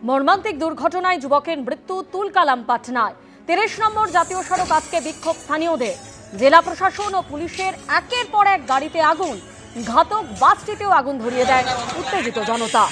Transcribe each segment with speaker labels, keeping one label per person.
Speaker 1: মর্মান্তিক দুর্ঘটনায় যুবকের মৃত্যু তুলকালাম পাটনায়। ৩০ নম্বর জাতীয় সড়ক আজকে বিক্ষোভ স্থানীয়দের। জেলা প্রশাসন ও পুলিশের একের পর এক গাড়িতে আগুন, ঘাতক বাসটিতেও আগুন ধরিয়ে দেয় উত্তেজিত জনতা।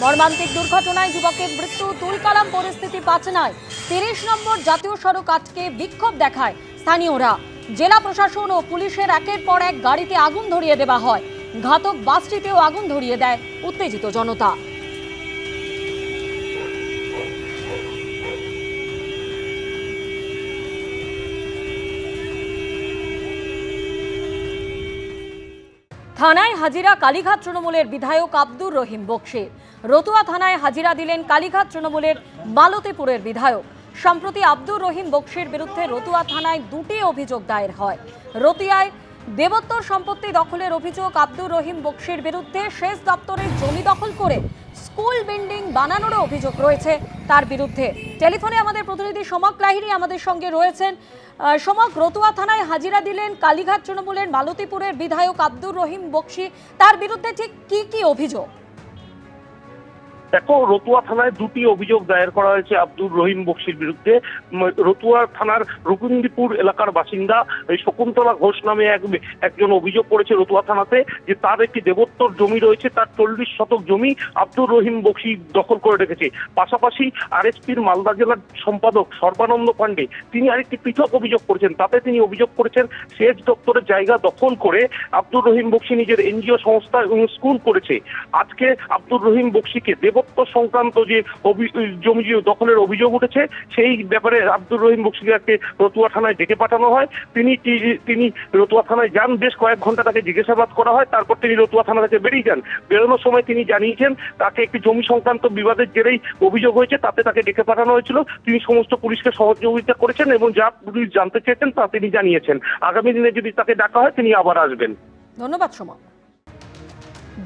Speaker 1: মর্মান্তিক দুর্ঘটনায় যুবকের মৃত্যু তুলকালাম পরিস্থিতি পাটনায়। ৩০ নম্বর জাতীয় সড়ক আটকে বিক্ষোভ দেখায় স্থানীয়রা। জেলা প্রশাসন ও পুলিশের একের পর এক গাড়িতে আগুন ধরিয়ে দেওয়া হয়, ঘাতক বাসটিতেও আগুন ধরিয়ে দেয় উত্তেজিত জনতা। থানায় হাজিরা কালীঘাট তৃণমূলের বিধায়ক আব্দুর রহিম বক্সী। রতুয়া থানায় হাজিরা দিলেন কালীঘাট তৃণমূলের মালতীপুরের বিধায়ক। সম্প্রতি আব্দুর রহিম বক্সীর বিরুদ্ধে রতুয়া থানায় দুটি অভিযোগ দায়ের হয়। রতিয়ায় দেবোত্তর সম্পত্তি দখলের অভিযোগ আব্দুর রহিম বক্সীর বিরুদ্ধে। সেচ দপ্তরের জমি দখল করে স্কুল বিল্ডিং বানানোরও অভিযোগ রয়েছে তার বিরুদ্ধে। টেলিফোনে আমাদের প্রতিনিধি সমক লাহিড়ী আমাদের সঙ্গে রয়েছেন। সমক, রতুয়া থানায় হাজিরা দিলেন কালীঘাট তৃণমূলের মালতীপুরের বিধায়ক আব্দুর রহিম বক্সী, তার বিরুদ্ধে ঠিক কি কি অভিযোগ?
Speaker 2: দেখো, রতুয়া থানায় দুটি অভিযোগ দায়ের করা হয়েছে আব্দুর রহিম বক্সীর বিরুদ্ধে। রতুয়া থানার রুকুন্দিপুর এলাকার বাসিন্দা শকুন্তলা ঘোষ নামে একজন অভিযোগ করেছে রতুয়া থানাতে যে তার একটি দেবোত্তর জমি রয়েছে, তার 40 শতক জমি আব্দুর রহিম বক্সী দখল করে রেখেছে। পাশাপাশি আরএসপির মালদা জেলার সম্পাদক সর্বানন্দ পাণ্ডে তিনি আরেকটি পৃথক অভিযোগ করেছেন। তাতে তিনি অভিযোগ করেছেন সেচ দপ্তরের জায়গা দখল করে আব্দুর রহিম বক্সী নিজের এনজিও সংস্থা স্কুল করেছে। আজকে আব্দুর রহিম বক্সীকে দেবোত্তর সংক্রান্ত যে জমি দখলের অভিযোগ উঠেছে সেই ব্যাপারে আব্দুর রহিম বক্সীকে রতুয়া থানায় ডেকে পাঠানো হয়। তিনি রতুয়া থানায় যান, বেশ কয়েক ঘন্টা তাকে জিজ্ঞাসাবাদ করা হয়। তারপর তিনি রতুয়া থানা থেকে বেরিয়ে যান। বেরোনোর সময় তিনি জানিয়েছেন তাকে একটি জমি সংক্রান্ত বিবাদের জেরেই অভিযোগ হয়েছে, তাতে তাকে ডেকে পাঠানো হয়েছিল। তিনি সমস্ত পুলিশকে সহযোগিতা করেছেন এবং যা পুলিশ জানতে চেয়েছেন তা তিনি জানিয়েছেন। আগামী দিনে যদি তাকে ডাকা হয় তিনি আবার আসবেন।
Speaker 1: ধন্যবাদ সমক।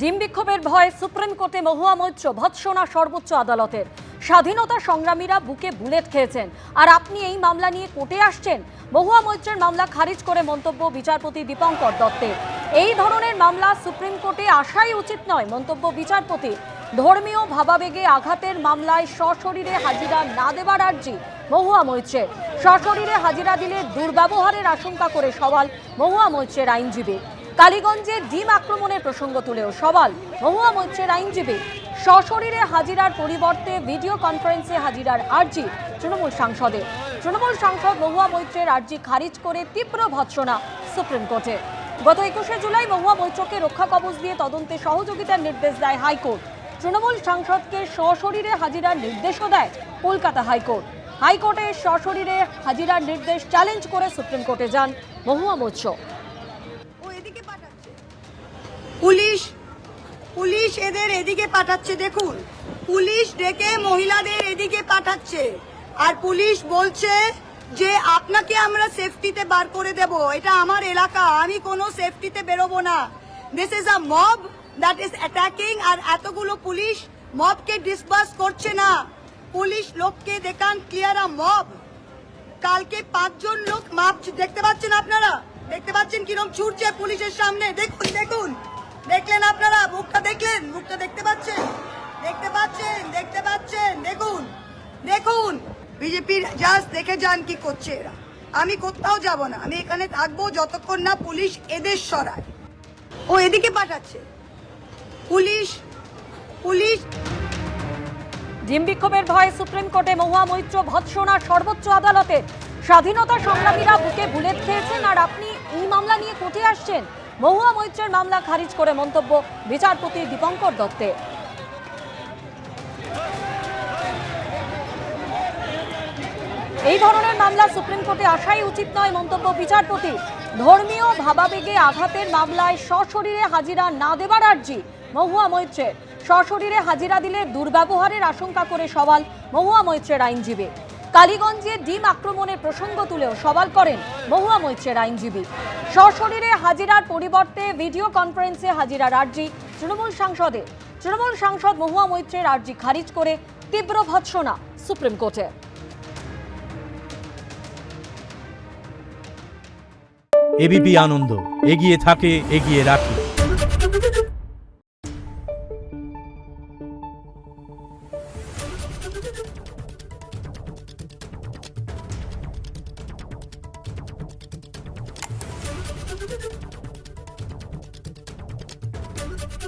Speaker 1: ডিম বিক্ষোভের ভয়ে সুপ্রিম কোর্টে মহুয়া মৈত্র, ভৎসনা সর্বোচ্চ আদালতের। স্বাধীনতা সংগ্রামীরা বুকে বুলেট খেয়েছেন, আর আপনি এই মামলা নিয়ে কোর্টে আসছেন। মহুয়া মৈত্রের মামলা খারিজ করে মন্তব্য বিচারপতি দীপঙ্কর দত্তের। এই ধরনের মামলা সুপ্রিম কোর্টে আসাই উচিত নয়, মন্তব্য বিচারপতি। ধর্মীয় ভাবাবেগে আঘাতের মামলায় সশরীরে হাজিরা না দেবার আর্জি মহুয়া মৈত্রের। সশরীরে হাজিরা দিলে দুর্ব্যবহারের আশঙ্কা করে সওয়াল মহুয়া মৈত্রের আইনজীবী। কালীগঞ্জে ডিম আক্রমণের প্রসঙ্গ তুলেও সওয়াল মহুয়া মৈত্রের আইনজীবী। সশরীরে হাজিরার পরিবর্তে ভিডিও কনফারেন্সে হাজিরার আর্জি তৃণমূল সাংসদের। তৃণমূল সাংসদ মহুয়া মৈত্রের আর্জি খারিজ করে তীব্র ভৎসনা সুপ্রিম কোর্টে। গত 21শে জুলাই মহুয়া মৈত্রকে রক্ষা কবচ দিয়ে তদন্তে সহযোগিতার নির্দেশ দেয় হাইকোর্ট। তৃণমূল সাংসদকে সশরীরে হাজিরার নির্দেশও দেয় কলকাতা হাইকোর্ট। হাইকোর্টে সশরীরে হাজিরার নির্দেশ চ্যালেঞ্জ করে সুপ্রিম কোর্টে যান মহুয়া মৈত্র।
Speaker 3: পুলিশ এদের এদিকে পাঠাচ্ছে, দেখুন পুলিশ ডেকে মহিলাদের এদিকে পাঠাচ্ছে, আর পুলিশ বলছে যে আপনাকে আমরা সেফটিতে বার করে দেব, এটা আমার এলাকা, আমি কোনো সেফটিতে বেরোবো না। This is a mob that is attacking. আর এতগুলো পুলিশ মবকে ডিসবার্স করছে না, পুলিশ লোককে দেখান ক্লিয়ার আ মব। কালকে 5 জন লোক মাপ দেখতে পাচ্ছেন, আপনারা দেখতে পাচ্ছেন কিরকম ছুটছে পুলিশের সামনে। দেখুন দেখুন, দেখলেন আপনারা, মুখটা দেখলেন, মুখটা দেখতে পাচ্ছেন, দেখুন দেখুন। বিজেপির জাস্ট দেখে যান কি করছে এরা। আমি কোথাও যাব না, আমি এখানে থাকবো যতক্ষণ না পুলিশ এদের সরায়। ও এদিকে পাঠাচ্ছে পুলিশ।
Speaker 1: ডিম বিক্ষোভের ভয়ে সুপ্রিম কোর্টে মহুয়া মৈত্র, ভৎসনা সর্বোচ্চ আদালতে। স্বাধীনতা সংগ্রামীরা বুকে বুলেট খেয়েছেন, আর আপনি এই মামলা নিয়ে কোর্টে আসছেন। মহুয়া মৈত্রের মামলা খারিজ করে মন্তব্য বিচারপতি দীপঙ্কর দত্তের। এই ধরনের মামলা সুপ্রিম কোর্টে আসাই উচিত নয়, মন্তব্য বিচারপতি। ধর্মীয় ভাবাবেগে আঘাতের মামলায় সশরীরে হাজিরা না দেবার আর্জি মহুয়া মৈত্রের। সশরীরে হাজিরা দিলে দুর্ব্যবহারের আশঙ্কা করে সওয়াল মহুয়া মৈত্রের আইনজীবী। কালীগঞ্জে ডিম আক্রমণের প্রসঙ্গ তুলেও সওয়াল করেন মহুয়া মৈত্রের আইনজীবী। সশরীরে হাজিরার পরিবর্তে ভিডিও কনফারেন্সে হাজিরার আর্জি তৃণমূল সাংসদের। তৃণমূল সাংসদ মহুয়া মৈত্রের আর্জি খারিজ করে তীব্র ভৎসনা সুপ্রিম কোর্টে।
Speaker 4: এবিপি আনন্দ, এগিয়ে থাকে, এগিয়ে রাখে।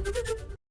Speaker 5: Thank you.